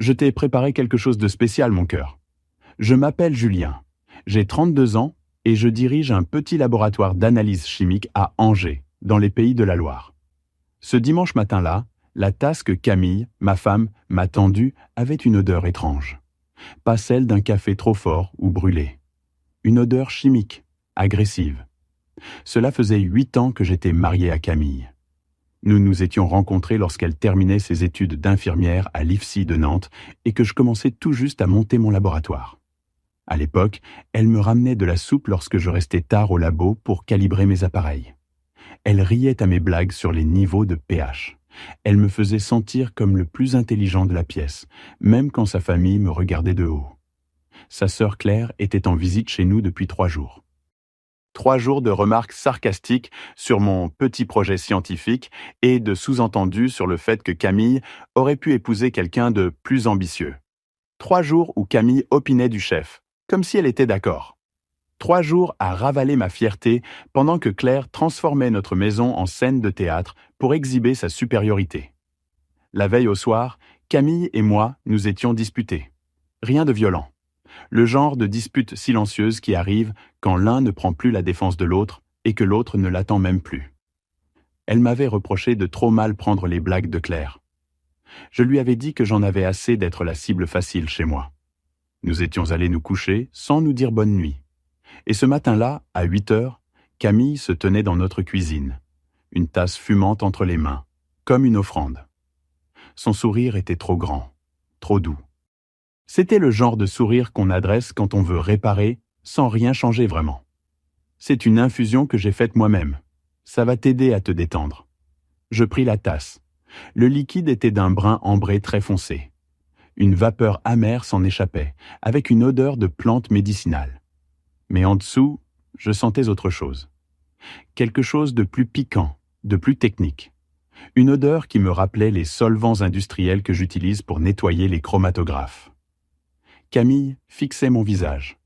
Je t'ai préparé quelque chose de spécial, mon cœur. Je m'appelle Julien. J'ai 32 ans et je dirige un petit laboratoire d'analyse chimique à Angers, dans les Pays de la Loire. Ce dimanche matin-là, la tasse que Camille, ma femme, m'a tendue avait une odeur étrange. Pas celle d'un café trop fort ou brûlé. Une odeur chimique, agressive. Cela faisait 8 ans que j'étais marié à Camille. Nous nous étions rencontrés lorsqu'elle terminait ses études d'infirmière à l'IFSI de Nantes et que je commençais tout juste à monter mon laboratoire. À l'époque, elle me ramenait de la soupe lorsque je restais tard au labo pour calibrer mes appareils. Elle riait à mes blagues sur les niveaux de pH. Elle me faisait sentir comme le plus intelligent de la pièce, même quand sa famille me regardait de haut. Sa sœur Claire était en visite chez nous depuis 3 jours. 3 jours de remarques sarcastiques sur mon petit projet scientifique et de sous-entendus sur le fait que Camille aurait pu épouser quelqu'un de plus ambitieux. 3 jours où Camille opinait du chef, comme si elle était d'accord. 3 jours à ravaler ma fierté pendant que Claire transformait notre maison en scène de théâtre pour exhiber sa supériorité. La veille au soir, Camille et moi nous étions disputés. Rien de violent. Le genre de dispute silencieuse qui arrive quand l'un ne prend plus la défense de l'autre et que l'autre ne l'attend même plus. Elle m'avait reproché de trop mal prendre les blagues de Claire. Je lui avais dit que j'en avais assez d'être la cible facile chez moi. Nous étions allés nous coucher sans nous dire bonne nuit. Et ce matin-là, à 8 heures, Camille se tenait dans notre cuisine, une tasse fumante entre les mains, comme une offrande. Son sourire était trop grand, trop doux. C'était le genre de sourire qu'on adresse quand on veut réparer sans rien changer vraiment. C'est une infusion que j'ai faite moi-même. Ça va t'aider à te détendre. Je pris la tasse. Le liquide était d'un brun ambré très foncé. Une vapeur amère s'en échappait, avec une odeur de plante médicinale. Mais en dessous, je sentais autre chose. Quelque chose de plus piquant, de plus technique. Une odeur qui me rappelait les solvants industriels que j'utilise pour nettoyer les chromatographes. Camille fixait mon visage,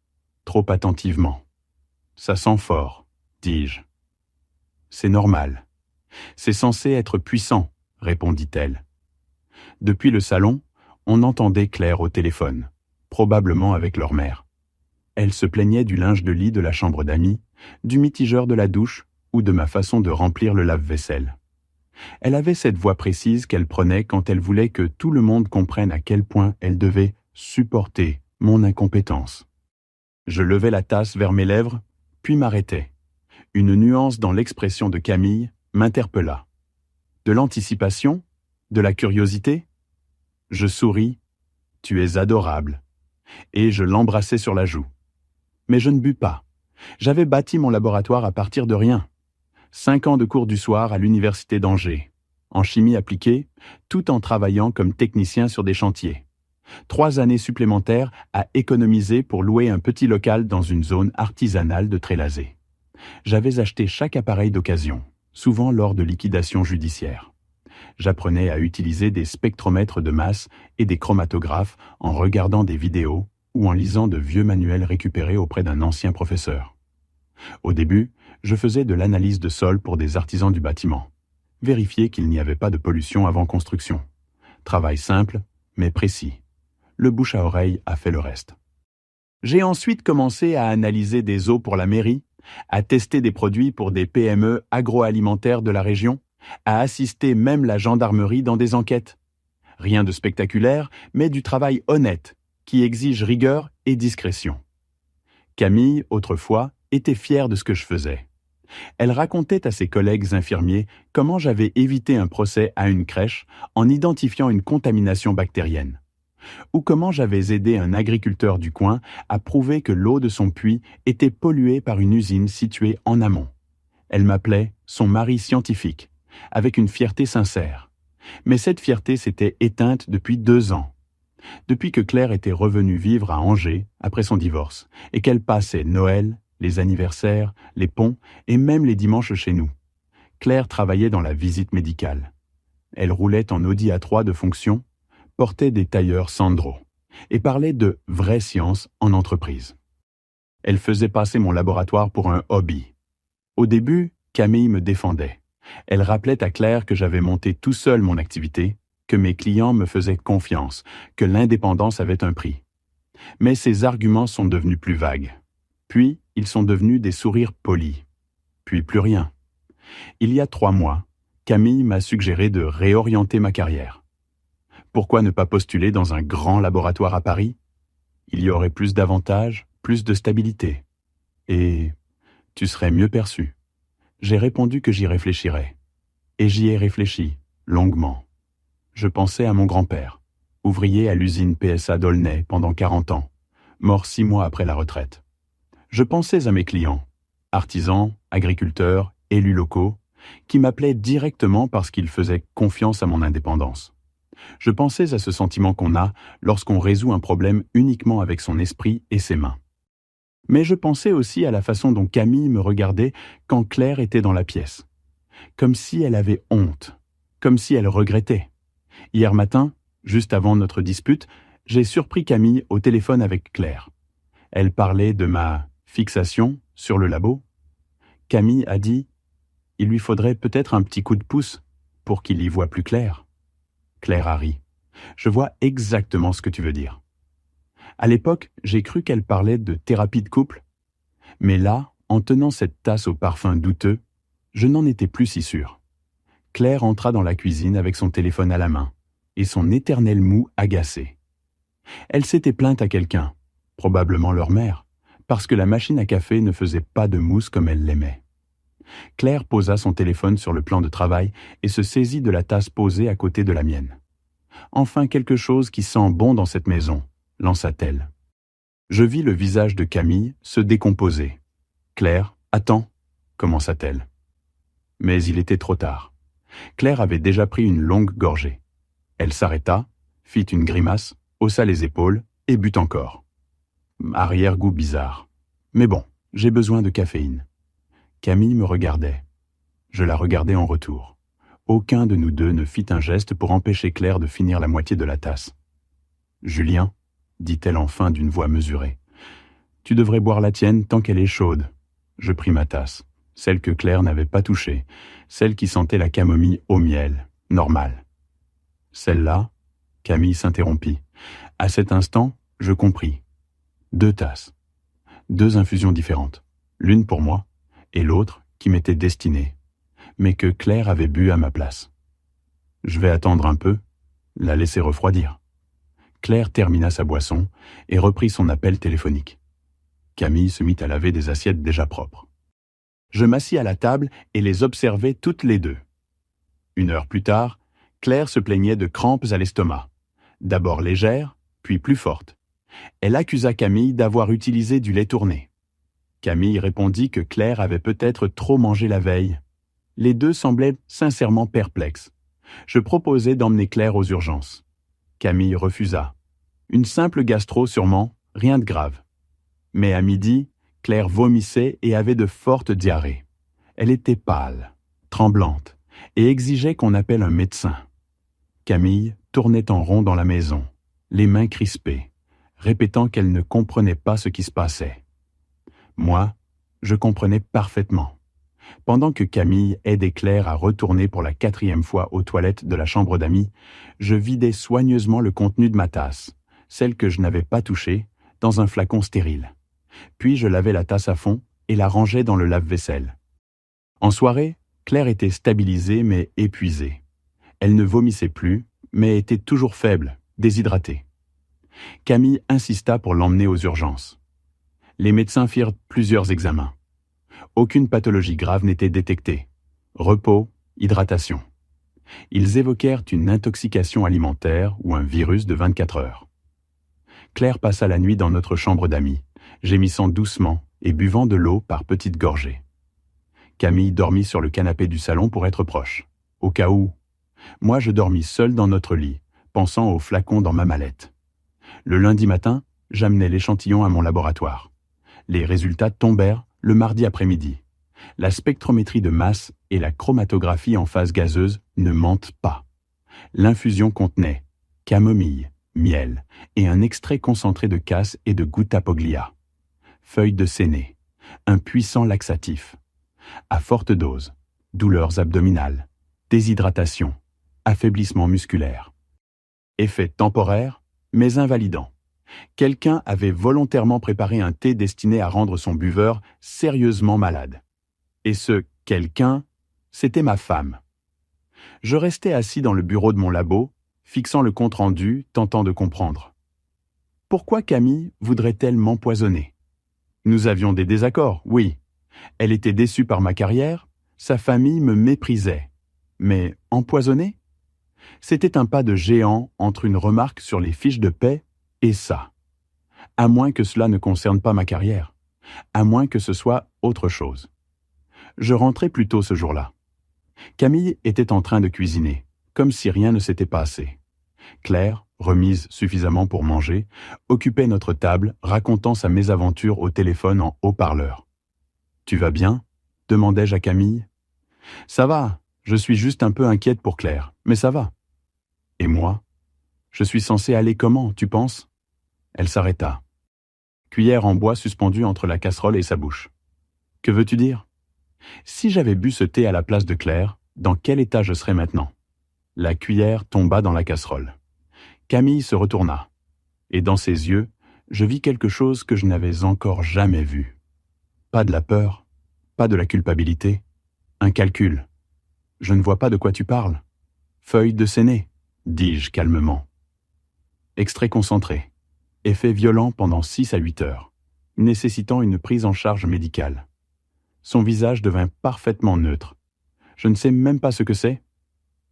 trop attentivement. « Ça sent fort », dis-je. « C'est normal. C'est censé être puissant », répondit-elle. Depuis le salon, on entendait Claire au téléphone, probablement avec leur mère. Elle se plaignait du linge de lit de la chambre d'amis, du mitigeur de la douche ou de ma façon de remplir le lave-vaisselle. Elle avait cette voix précise qu'elle prenait quand elle voulait que tout le monde comprenne à quel point elle devait supporter mon incompétence. Je levais la tasse vers mes lèvres, puis m'arrêtais. Une nuance dans l'expression de Camille m'interpella. De l'anticipation? De la curiosité? Je souris. « Tu es adorable. » Et je l'embrassai sur la joue. Mais je ne bus pas. J'avais bâti mon laboratoire à partir de rien. 5 ans de cours du soir à l'université d'Angers, en chimie appliquée, tout en travaillant comme technicien sur des chantiers. 3 années supplémentaires à économiser pour louer un petit local dans une zone artisanale de Trélazé. J'avais acheté chaque appareil d'occasion, souvent lors de liquidations judiciaires. J'apprenais à utiliser des spectromètres de masse et des chromatographes en regardant des vidéos ou en lisant de vieux manuels récupérés auprès d'un ancien professeur. Au début, je faisais de l'analyse de sol pour des artisans du bâtiment. Vérifier qu'il n'y avait pas de pollution avant construction. Travail simple, mais précis. Le bouche à oreille a fait le reste. J'ai ensuite commencé à analyser des eaux pour la mairie, à tester des produits pour des PME agroalimentaires de la région, à assister même la gendarmerie dans des enquêtes. Rien de spectaculaire, mais du travail honnête, qui exige rigueur et discrétion. Camille, autrefois, était fière de ce que je faisais. Elle racontait à ses collègues infirmiers comment j'avais évité un procès à une crèche en identifiant une contamination bactérienne, ou comment j'avais aidé un agriculteur du coin à prouver que l'eau de son puits était polluée par une usine située en amont. Elle m'appelait son mari scientifique, avec une fierté sincère. Mais cette fierté s'était éteinte depuis 2 ans. Depuis que Claire était revenue vivre à Angers après son divorce et qu'elle passait Noël, les anniversaires, les ponts et même les dimanches chez nous. Claire travaillait dans la visite médicale. Elle roulait en Audi A3 de fonction, portait des tailleurs Sandro et parlait de vraie science en entreprise. Elle faisait passer mon laboratoire pour un hobby. Au début, Camille me défendait. Elle rappelait à Claire que j'avais monté tout seul mon activité que mes clients me faisaient confiance, que l'indépendance avait un prix. Mais ces arguments sont devenus plus vagues. Puis, ils sont devenus des sourires polis. Puis plus rien. Il y a 3 mois, Camille m'a suggéré de réorienter ma carrière. Pourquoi ne pas postuler dans un grand laboratoire à Paris? Il y aurait plus d'avantages, plus de stabilité. Et tu serais mieux perçu. J'ai répondu que j'y réfléchirais. Et j'y ai réfléchi, longuement. Je pensais à mon grand-père, ouvrier à l'usine PSA d'Aulnay pendant 40 ans, mort 6 mois après la retraite. Je pensais à mes clients, artisans, agriculteurs, élus locaux, qui m'appelaient directement parce qu'ils faisaient confiance à mon indépendance. Je pensais à ce sentiment qu'on a lorsqu'on résout un problème uniquement avec son esprit et ses mains. Mais je pensais aussi à la façon dont Camille me regardait quand Claire était dans la pièce. Comme si elle avait honte, comme si elle regrettait. Hier matin, juste avant notre dispute, j'ai surpris Camille au téléphone avec Claire. Elle parlait de ma fixation sur le labo. Camille a dit « Il lui faudrait peut-être un petit coup de pouce pour qu'il y voie plus clair. » Claire a ri. « Je vois exactement ce que tu veux dire. » À l'époque, j'ai cru qu'elle parlait de thérapie de couple. Mais là, en tenant cette tasse au parfum douteux, je n'en étais plus si sûr. Claire entra dans la cuisine avec son téléphone à la main et son éternel mou agacé. Elle s'était plainte à quelqu'un, probablement leur mère, parce que la machine à café ne faisait pas de mousse comme elle l'aimait. Claire posa son téléphone sur le plan de travail et se saisit de la tasse posée à côté de la mienne. « Enfin quelque chose qui sent bon dans cette maison », lança-t-elle. Je vis le visage de Camille se décomposer. « Claire, attends », commença-t-elle. Mais il était trop tard. Claire avait déjà pris une longue gorgée. Elle s'arrêta, fit une grimace, haussa les épaules et but encore. Arrière-goût bizarre. Mais bon, j'ai besoin de caféine. Camille me regardait. Je la regardais en retour. Aucun de nous deux ne fit un geste pour empêcher Claire de finir la moitié de la tasse. « Julien, » dit-elle enfin d'une voix mesurée, « tu devrais boire la tienne tant qu'elle est chaude. » Je pris ma tasse, celle que Claire n'avait pas touchée, celle qui sentait la camomille au miel, normale. Celle-là, Camille s'interrompit. À cet instant, je compris. 2 tasses. 2 infusions différentes. L'une pour moi et l'autre qui m'était destinée, mais que Claire avait bu à ma place. Je vais attendre un peu, la laisser refroidir. Claire termina sa boisson et reprit son appel téléphonique. Camille se mit à laver des assiettes déjà propres. Je m'assis à la table et les observai toutes les deux. 1 heure plus tard, Claire se plaignait de crampes à l'estomac, d'abord légères, puis plus fortes. Elle accusa Camille d'avoir utilisé du lait tourné. Camille répondit que Claire avait peut-être trop mangé la veille. Les deux semblaient sincèrement perplexes. Je proposai d'emmener Claire aux urgences. Camille refusa. Une simple gastro sûrement, rien de grave. Mais à midi, Claire vomissait et avait de fortes diarrhées. Elle était pâle, tremblante, et exigeait qu'on appelle un médecin. Camille tournait en rond dans la maison, les mains crispées, répétant qu'elle ne comprenait pas ce qui se passait. Moi, je comprenais parfaitement. Pendant que Camille aidait Claire à retourner pour la 4e fois aux toilettes de la chambre d'amis, je vidais soigneusement le contenu de ma tasse, celle que je n'avais pas touchée, dans un flacon stérile. Puis je lavais la tasse à fond et la rangeais dans le lave-vaisselle. En soirée, Claire était stabilisée mais épuisée. Elle ne vomissait plus, mais était toujours faible, déshydratée. Camille insista pour l'emmener aux urgences. Les médecins firent plusieurs examens. Aucune pathologie grave n'était détectée. Repos, hydratation. Ils évoquèrent une intoxication alimentaire ou un virus de 24 heures. Claire passa la nuit dans notre chambre d'amis, gémissant doucement et buvant de l'eau par petites gorgées. Camille dormit sur le canapé du salon pour être proche, au cas où. Moi, je dormis seul dans notre lit, pensant au flacon dans ma mallette. Le lundi matin, j'amenai l'échantillon à mon laboratoire. Les résultats tombèrent le mardi après-midi. La spectrométrie de masse et la chromatographie en phase gazeuse ne mentent pas. L'infusion contenait camomille, miel et un extrait concentré de casse et de gutta poglia. Feuilles de séné, un puissant laxatif. À forte dose, douleurs abdominales, déshydratation, affaiblissement musculaire. Effet temporaire, mais invalidant. Quelqu'un avait volontairement préparé un thé destiné à rendre son buveur sérieusement malade. Et ce « quelqu'un », c'était ma femme. Je restais assis dans le bureau de mon labo, fixant le compte-rendu, tentant de comprendre. Pourquoi Camille voudrait-elle m'empoisonner? Nous avions des désaccords, oui. Elle était déçue par ma carrière, sa famille me méprisait. Mais empoisonner? C'était un pas de géant entre une remarque sur les fiches de paie et ça. À moins que cela ne concerne pas ma carrière. À moins que ce soit autre chose. Je rentrais plus tôt ce jour-là. Camille était en train de cuisiner, comme si rien ne s'était passé. Claire, remise suffisamment pour manger, occupait notre table, racontant sa mésaventure au téléphone en haut-parleur. « Tu vas bien ?» demandai-je à Camille. « Ça va, je suis juste un peu inquiète pour Claire, mais ça va. »« Et moi? Je suis censée aller comment, tu penses ?» Elle s'arrêta. Cuillère en bois suspendue entre la casserole et sa bouche. « Que veux-tu dire? Si j'avais bu ce thé à la place de Claire, dans quel état je serais maintenant ?» La cuillère tomba dans la casserole. Camille se retourna. Et dans ses yeux, je vis quelque chose que je n'avais encore jamais vu. Pas de la peur, pas de la culpabilité, un calcul. « Je ne vois pas de quoi tu parles. »« Feuille de Séné », dis-je calmement. Extrait concentré. Effet violent pendant 6 à 8 heures, nécessitant une prise en charge médicale. Son visage devint parfaitement neutre. Je ne sais même pas ce que c'est.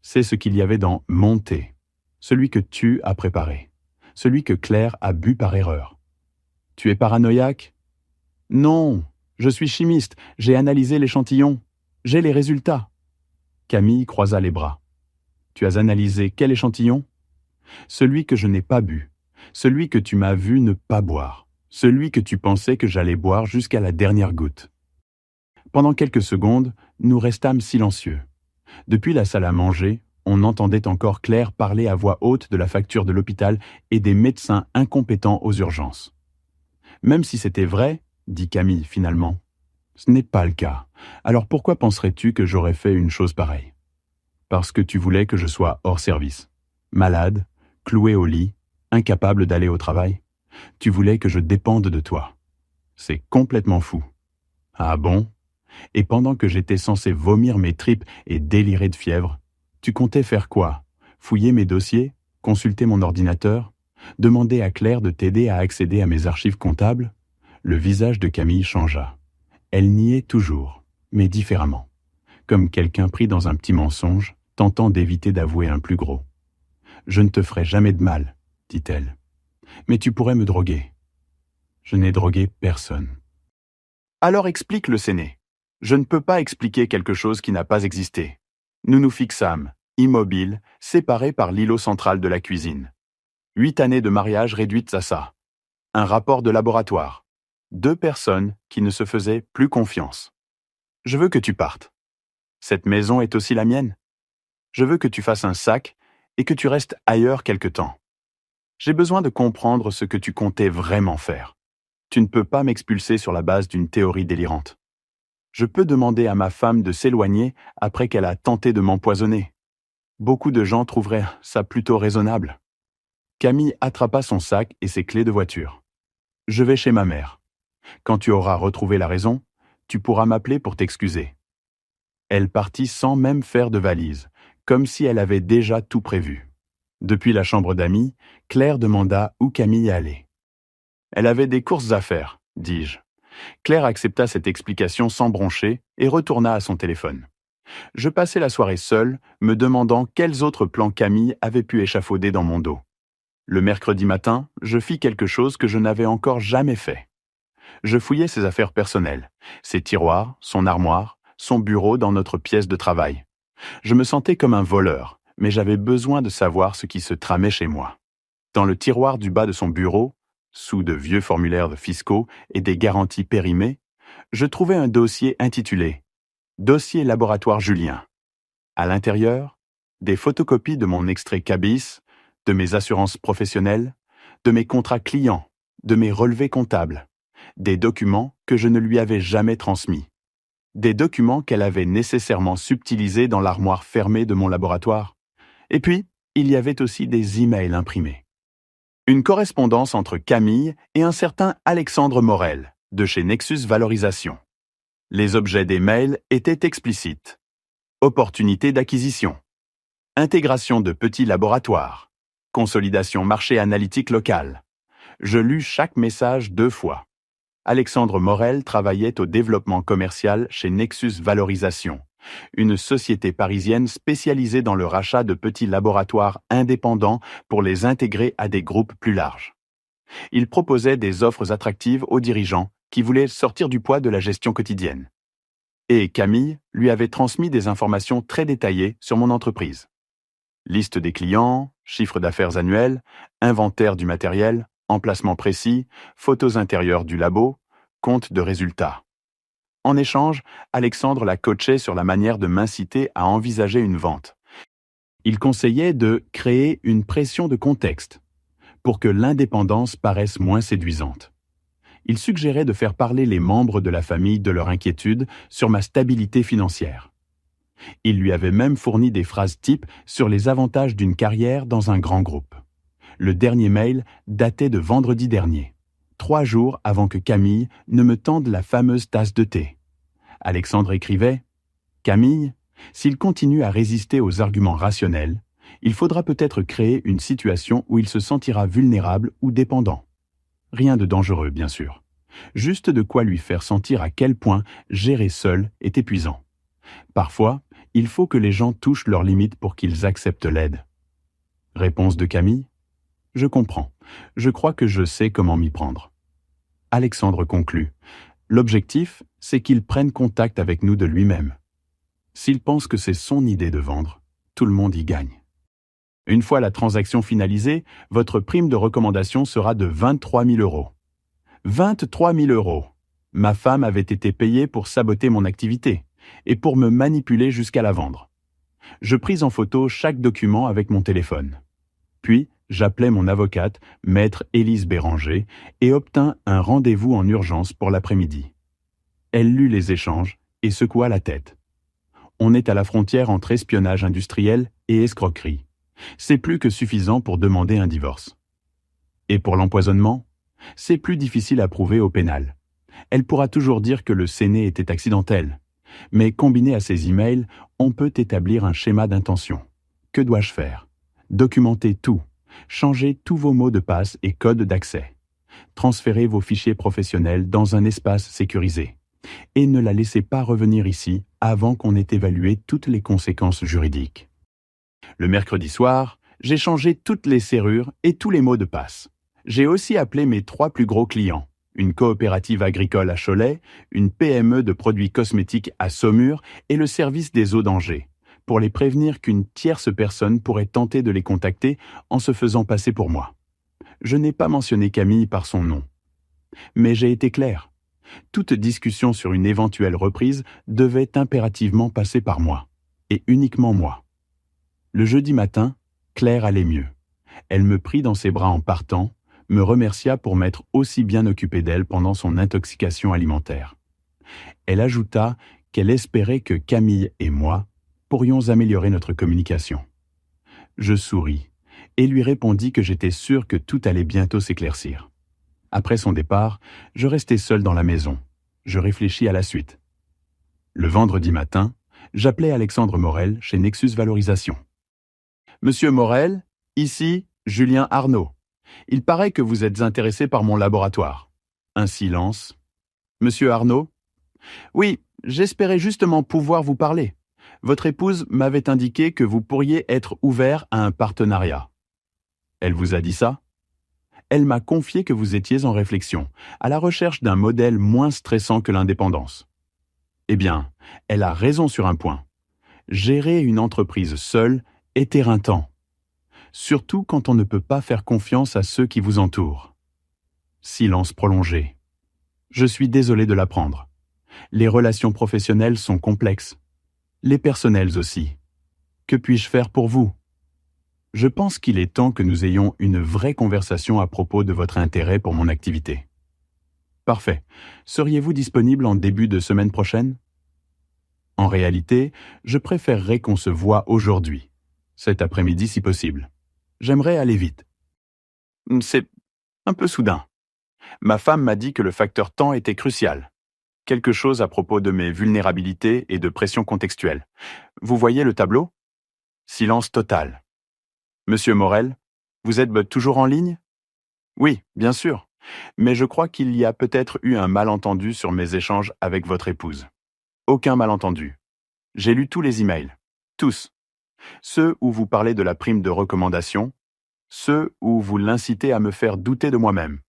C'est ce qu'il y avait dans mon thé, celui que tu as préparé, celui que Claire a bu par erreur. Tu es paranoïaque? Non, je suis chimiste, j'ai analysé l'échantillon, j'ai les résultats. Camille croisa les bras. Tu as analysé quel échantillon? Celui que je n'ai pas bu, celui que tu m'as vu ne pas boire, celui que tu pensais que j'allais boire jusqu'à la dernière goutte. Pendant quelques secondes, nous restâmes silencieux. Depuis la salle à manger, on entendait encore Claire parler à voix haute de la facture de l'hôpital et des médecins incompétents aux urgences. Même si c'était vrai, dit Camille finalement, ce n'est pas le cas. Alors pourquoi penserais-tu que j'aurais fait une chose pareille? Parce que tu voulais que je sois hors service, malade, cloué au lit, incapable d'aller au travail. Tu voulais que je dépende de toi. C'est complètement fou. Ah bon? Et pendant que j'étais censé vomir mes tripes et délirer de fièvre, tu comptais faire quoi? Fouiller mes dossiers? Consulter mon ordinateur? Demander à Claire de t'aider à accéder à mes archives comptables? Le visage de Camille changea. Elle niait toujours, mais différemment, comme quelqu'un pris dans un petit mensonge, tentant d'éviter d'avouer un plus gros. « Je ne te ferai jamais de mal, » dit-elle. « Mais tu pourrais me droguer. » Je n'ai drogué personne. Alors explique le Séné. Je ne peux pas expliquer quelque chose qui n'a pas existé. Nous nous fixâmes, immobiles, séparés par l'îlot central de la cuisine. 8 années de mariage réduites à ça. Un rapport de laboratoire. 2 personnes qui ne se faisaient plus confiance. Je veux que tu partes. Cette maison est aussi la mienne. Je veux que tu fasses un sac et que tu restes ailleurs quelque temps. J'ai besoin de comprendre ce que tu comptais vraiment faire. Tu ne peux pas m'expulser sur la base d'une théorie délirante. Je peux demander à ma femme de s'éloigner après qu'elle a tenté de m'empoisonner. Beaucoup de gens trouveraient ça plutôt raisonnable. Camille attrapa son sac et ses clés de voiture. Je vais chez ma mère. Quand tu auras retrouvé la raison, tu pourras m'appeler pour t'excuser. Elle partit sans même faire de valise, comme si elle avait déjà tout prévu. Depuis la chambre d'amis, Claire demanda où Camille allait. Elle avait des courses à faire, dis-je. Claire accepta cette explication sans broncher et retourna à son téléphone. Je passai la soirée seule, me demandant quels autres plans Camille avait pu échafauder dans mon dos. Le mercredi matin, je fis quelque chose que je n'avais encore jamais fait. Je fouillai ses affaires personnelles, ses tiroirs, son armoire, son bureau dans notre pièce de travail. Je me sentais comme un voleur, mais j'avais besoin de savoir ce qui se tramait chez moi. Dans le tiroir du bas de son bureau, sous de vieux formulaires fiscaux et des garanties périmées, je trouvai un dossier intitulé « Dossier laboratoire Julien ». À l'intérieur, des photocopies de mon extrait CABIS, de mes assurances professionnelles, de mes contrats clients, de mes relevés comptables, des documents que je ne lui avais jamais transmis, des documents qu'elle avait nécessairement subtilisés dans l'armoire fermée de mon laboratoire. Et puis, il y avait aussi des emails imprimés. Une correspondance entre Camille et un certain Alexandre Morel, de chez Nexus Valorisation. Les objets des mails étaient explicites. Opportunité d'acquisition. Intégration de petits laboratoires. Consolidation marché analytique local. Je lus chaque message 2 fois. Alexandre Morel travaillait au développement commercial chez Nexus Valorisation, une société parisienne spécialisée dans le rachat de petits laboratoires indépendants pour les intégrer à des groupes plus larges. Il proposait des offres attractives aux dirigeants qui voulaient sortir du poids de la gestion quotidienne. Et Camille lui avait transmis des informations très détaillées sur mon entreprise. Liste des clients, chiffre d'affaires annuel, inventaire du matériel, emplacement précis, photos intérieures du labo, compte de résultats. En échange, Alexandre la coachait sur la manière de m'inciter à envisager une vente. Il conseillait de créer une pression de contexte pour que l'indépendance paraisse moins séduisante. Il suggérait de faire parler les membres de la famille de leur inquiétude sur ma stabilité financière. Il lui avait même fourni des phrases types sur les avantages d'une carrière dans un grand groupe. Le dernier mail datait de vendredi dernier, 3 jours avant que Camille ne me tende la fameuse tasse de thé. Alexandre écrivait « Camille, s'il continue à résister aux arguments rationnels, il faudra peut-être créer une situation où il se sentira vulnérable ou dépendant. Rien de dangereux, bien sûr. Juste de quoi lui faire sentir à quel point gérer seul est épuisant. Parfois, il faut que les gens touchent leurs limites pour qu'ils acceptent l'aide. » Réponse de Camille. Je comprends. Je crois que je sais comment m'y prendre. Alexandre conclut. L'objectif, c'est qu'il prenne contact avec nous de lui-même. S'il pense que c'est son idée de vendre, tout le monde y gagne. Une fois la transaction finalisée, votre prime de recommandation sera de 23 000 €. 23 000 €. Ma femme avait été payée pour saboter mon activité et pour me manipuler jusqu'à la vendre. Je pris en photo chaque document avec mon téléphone. Puis, j'appelai mon avocate, maître Élise Béranger, et obtins un rendez-vous en urgence pour l'après-midi. Elle lut les échanges et secoua la tête. On est à la frontière entre espionnage industriel et escroquerie. C'est plus que suffisant pour demander un divorce. Et pour l'empoisonnement, c'est plus difficile à prouver au pénal. Elle pourra toujours dire que le séné était accidentel. Mais combiné à ces emails, on peut établir un schéma d'intention. Que dois-je faire? Documenter tout. Changer tous vos mots de passe et codes d'accès. Transférez vos fichiers professionnels dans un espace sécurisé. Et ne la laissez pas revenir ici avant qu'on ait évalué toutes les conséquences juridiques. Le mercredi soir, j'ai changé toutes les serrures et tous les mots de passe. J'ai aussi appelé mes 3 plus gros clients. Une coopérative agricole à Cholet, une PME de produits cosmétiques à Saumur et le service des eaux d'Angers, pour les prévenir qu'une tierce personne pourrait tenter de les contacter en se faisant passer pour moi. Je n'ai pas mentionné Camille par son nom. Mais j'ai été clair. Toute discussion sur une éventuelle reprise devait impérativement passer par moi, et uniquement moi. Le jeudi matin, Claire allait mieux. Elle me prit dans ses bras en partant, me remercia pour m'être aussi bien occupé d'elle pendant son intoxication alimentaire. Elle ajouta qu'elle espérait que Camille et moi pourrions améliorer notre communication. Je souris et lui répondis que j'étais sûr que tout allait bientôt s'éclaircir. Après son départ, je restai seul dans la maison. Je réfléchis à la suite. Le vendredi matin, j'appelai Alexandre Morel chez Nexus Valorisation. « Monsieur Morel, ici Julien Arnaud. Il paraît que vous êtes intéressé par mon laboratoire. » Un silence. « Monsieur Arnaud ? » ?»« Oui, j'espérais justement pouvoir vous parler. Votre épouse m'avait indiqué que vous pourriez être ouvert à un partenariat. » »« Elle vous a dit ça ? » ?»« Elle m'a confié que vous étiez en réflexion, à la recherche d'un modèle moins stressant que l'indépendance. » »« Eh bien, elle a raison sur un point. Gérer une entreprise seule est éreintant. Surtout quand on ne peut pas faire confiance à ceux qui vous entourent. Silence prolongé. Je suis désolé de l'apprendre. Les relations professionnelles sont complexes. Les personnelles aussi. Que puis-je faire pour vous ? Je pense qu'il est temps que nous ayons une vraie conversation à propos de votre intérêt pour mon activité. Parfait. Seriez-vous disponible en début de semaine prochaine ? En réalité, je préférerais qu'on se voie aujourd'hui. Cet après-midi si possible. J'aimerais aller vite. C'est un peu soudain. Ma femme m'a dit que le facteur temps était crucial. Quelque chose à propos de mes vulnérabilités et de pression contextuelle. Vous voyez le tableau? Silence total. Monsieur Morel, vous êtes toujours en ligne? Oui, bien sûr. Mais je crois qu'il y a peut-être eu un malentendu sur mes échanges avec votre épouse. Aucun malentendu. J'ai lu tous les emails. Tous. Ceux où vous parlez de la prime de recommandation, ceux où vous l'incitez à me faire douter de moi-même.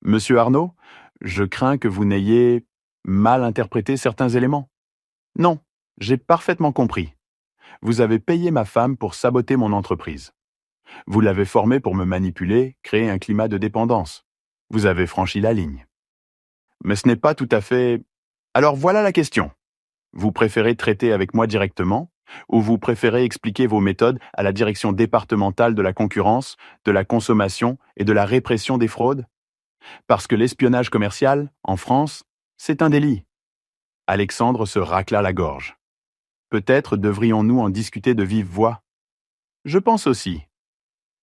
Monsieur Arnaud, je crains que vous n'ayez mal interprété certains éléments. Non, j'ai parfaitement compris. Vous avez payé ma femme pour saboter mon entreprise. Vous l'avez formée pour me manipuler, créer un climat de dépendance. Vous avez franchi la ligne. Mais ce n'est pas tout à fait... Alors voilà la question. Vous préférez traiter avec moi directement ou vous préférez expliquer vos méthodes à la direction départementale de la concurrence, de la consommation et de la répression des fraudes? Parce que l'espionnage commercial, en France, c'est un délit. Alexandre se racla la gorge. Peut-être devrions-nous en discuter de vive voix. Je pense aussi.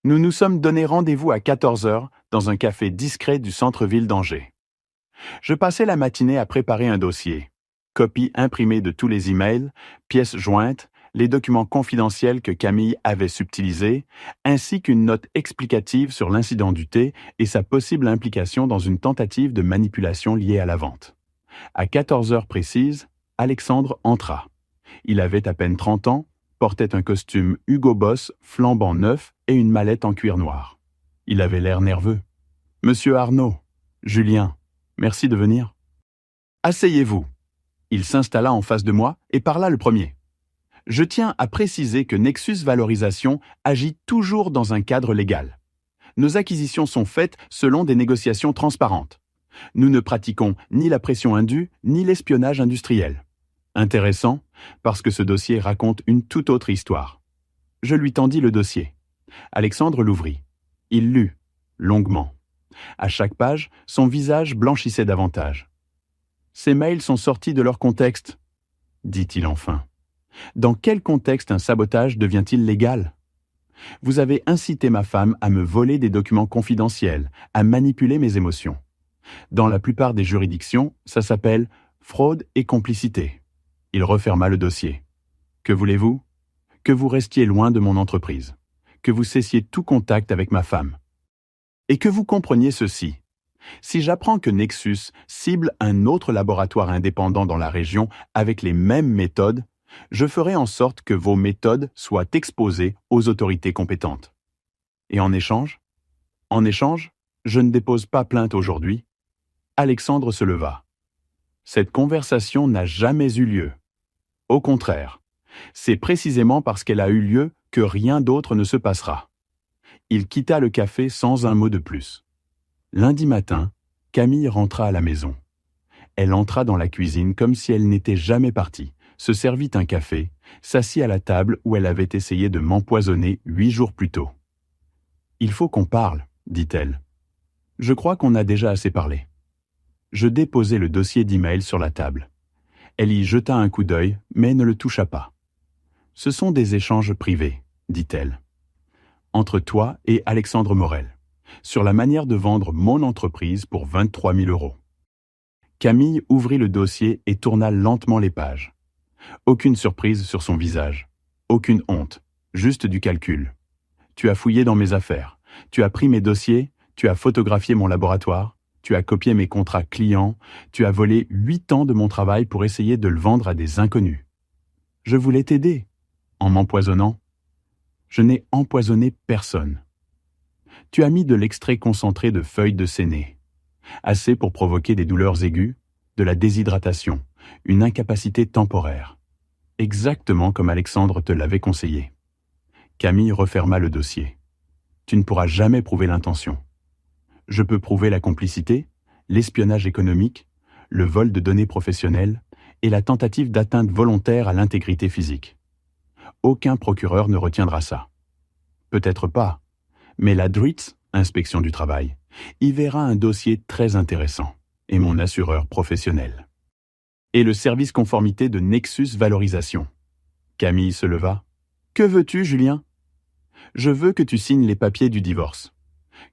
Nous nous sommes donné rendez-vous à 14 heures dans un café discret du centre-ville d'Angers. Je passais la matinée à préparer un dossier. Copie imprimée de tous les emails, pièces jointes, les documents confidentiels que Camille avait subtilisés, ainsi qu'une note explicative sur l'incident du thé et sa possible implication dans une tentative de manipulation liée à la vente. À 14 heures précises, Alexandre entra. Il avait à peine 30 ans, portait un costume Hugo Boss flambant neuf et une mallette en cuir noir. Il avait l'air nerveux. « Monsieur Arnaud, Julien, merci de venir. »« Asseyez-vous. » Il s'installa en face de moi et parla le premier. « Je tiens à préciser que Nexus Valorisation agit toujours dans un cadre légal. Nos acquisitions sont faites selon des négociations transparentes. Nous ne pratiquons ni la pression indue ni l'espionnage industriel. Intéressant, parce que ce dossier raconte une toute autre histoire. » Je lui tendis le dossier. Alexandre l'ouvrit. Il lut, longuement. À chaque page, son visage blanchissait davantage. « Ces mails sont sortis de leur contexte, » dit-il enfin. « Dans quel contexte un sabotage devient-il légal ? Vous avez incité ma femme à me voler des documents confidentiels, à manipuler mes émotions. Dans la plupart des juridictions, ça s'appelle fraude et complicité. » Il referma le dossier. « Que voulez-vous ? Que vous restiez loin de mon entreprise. Que vous cessiez tout contact avec ma femme. Et que vous compreniez ceci. Si j'apprends que Nexus cible un autre laboratoire indépendant dans la région avec les mêmes méthodes, je ferai en sorte que vos méthodes soient exposées aux autorités compétentes. Et en échange, je ne dépose pas plainte aujourd'hui. » Alexandre se leva. Cette conversation n'a jamais eu lieu. Au contraire, c'est précisément parce qu'elle a eu lieu que rien d'autre ne se passera. Il quitta le café sans un mot de plus. Lundi matin, Camille rentra à la maison. Elle entra dans la cuisine comme si elle n'était jamais partie, se servit un café, s'assit à la table où elle avait essayé de m'empoisonner 8 jours plus tôt. « Il faut qu'on parle, » dit-elle. « Je crois qu'on a déjà assez parlé. » Je déposai le dossier d'email sur la table. Elle y jeta un coup d'œil, mais ne le toucha pas. « Ce sont des échanges privés, » dit-elle. « Entre toi et Alexandre Morel, sur la manière de vendre mon entreprise pour 23 000 €. » Camille ouvrit le dossier et tourna lentement les pages. Aucune surprise sur son visage. Aucune honte, juste du calcul. « Tu as fouillé dans mes affaires. Tu as pris mes dossiers, tu as photographié mon laboratoire, tu as copié mes contrats clients, tu as volé 8 ans de mon travail pour essayer de le vendre à des inconnus. Je voulais t'aider, en m'empoisonnant. Je n'ai empoisonné personne. Tu as mis de l'extrait concentré de feuilles de séné, assez pour provoquer des douleurs aiguës, de la déshydratation, une incapacité temporaire, exactement comme Alexandre te l'avait conseillé. » Camille referma le dossier. « Tu ne pourras jamais prouver l'intention. Je peux prouver la complicité, l'espionnage économique, le vol de données professionnelles et la tentative d'atteinte volontaire à l'intégrité physique. Aucun procureur ne retiendra ça. Peut-être pas, mais la DRITS, Inspection du travail, y verra un dossier très intéressant, et mon assureur professionnel. Et le service conformité de Nexus Valorisation. » Camille se leva. « Que veux-tu, Julien ? Je veux que tu signes les papiers du divorce,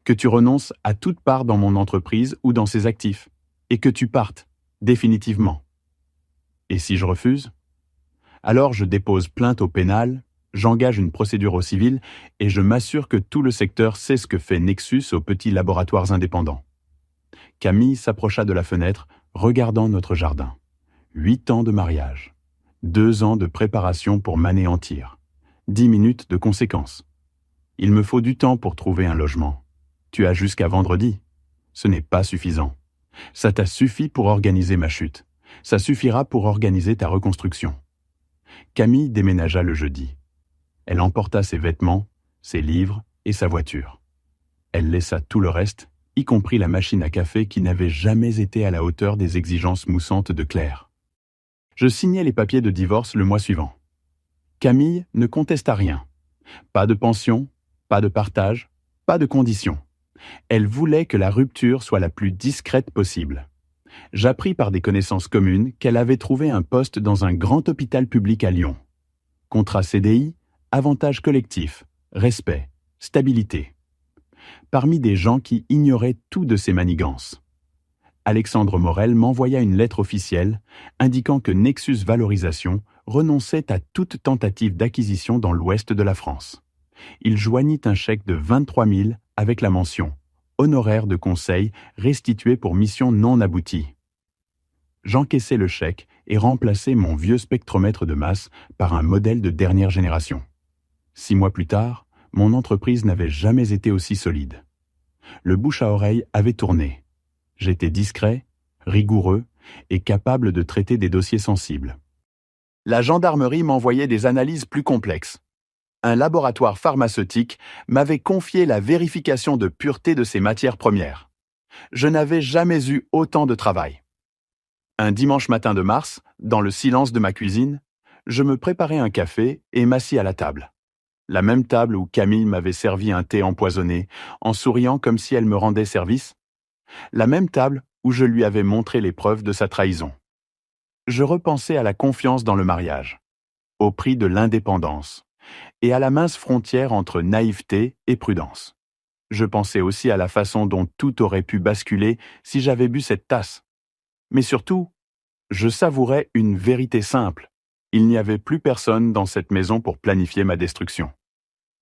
que tu renonces à toute part dans mon entreprise ou dans ses actifs, et que tu partes, définitivement. Et si je refuse? Alors je dépose plainte au pénal, j'engage une procédure au civil et je m'assure que tout le secteur sait ce que fait Nexus aux petits laboratoires indépendants. Camille s'approcha de la fenêtre, regardant notre jardin. 8 ans de mariage, 2 ans de préparation pour m'anéantir, 10 minutes de conséquences. Il me faut du temps pour trouver un logement. Tu as jusqu'à vendredi. Ce n'est pas suffisant. Ça t'a suffi pour organiser ma chute. Ça suffira pour organiser ta reconstruction. Camille déménagea le jeudi. Elle emporta ses vêtements, ses livres et sa voiture. Elle laissa tout le reste, y compris la machine à café qui n'avait jamais été à la hauteur des exigences moussantes de Claire. Je signai les papiers de divorce le mois suivant. Camille ne contesta rien. Pas de pension, pas de partage, pas de conditions. Elle voulait que la rupture soit la plus discrète possible. J'appris par des connaissances communes qu'elle avait trouvé un poste dans un grand hôpital public à Lyon. Contrat CDI, avantages collectifs, respect, stabilité. Parmi des gens qui ignoraient tout de ces manigances. Alexandre Morel m'envoya une lettre officielle indiquant que Nexus Valorisation renonçait à toute tentative d'acquisition dans l'ouest de la France. Il joignit un chèque de 23 000 avec la mention « Honoraires de conseil restitués pour mission non aboutie ». J'encaissai le chèque et remplaçai mon vieux spectromètre de masse par un modèle de dernière génération. 6 mois plus tard, mon entreprise n'avait jamais été aussi solide. Le bouche à oreille avait tourné. J'étais discret, rigoureux et capable de traiter des dossiers sensibles. La gendarmerie m'envoyait des analyses plus complexes. Un laboratoire pharmaceutique m'avait confié la vérification de pureté de ses matières premières. Je n'avais jamais eu autant de travail. Un dimanche matin de mars, dans le silence de ma cuisine, je me préparai un café et m'assis à la table. La même table où Camille m'avait servi un thé empoisonné, en souriant comme si elle me rendait service. La même table où je lui avais montré les preuves de sa trahison. Je repensais à la confiance dans le mariage, au prix de l'indépendance, et à la mince frontière entre naïveté et prudence. Je pensais aussi à la façon dont tout aurait pu basculer si j'avais bu cette tasse. Mais surtout, je savourais une vérité simple. Il n'y avait plus personne dans cette maison pour planifier ma destruction.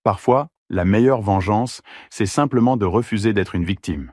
Parfois, la meilleure vengeance, c'est simplement de refuser d'être une victime.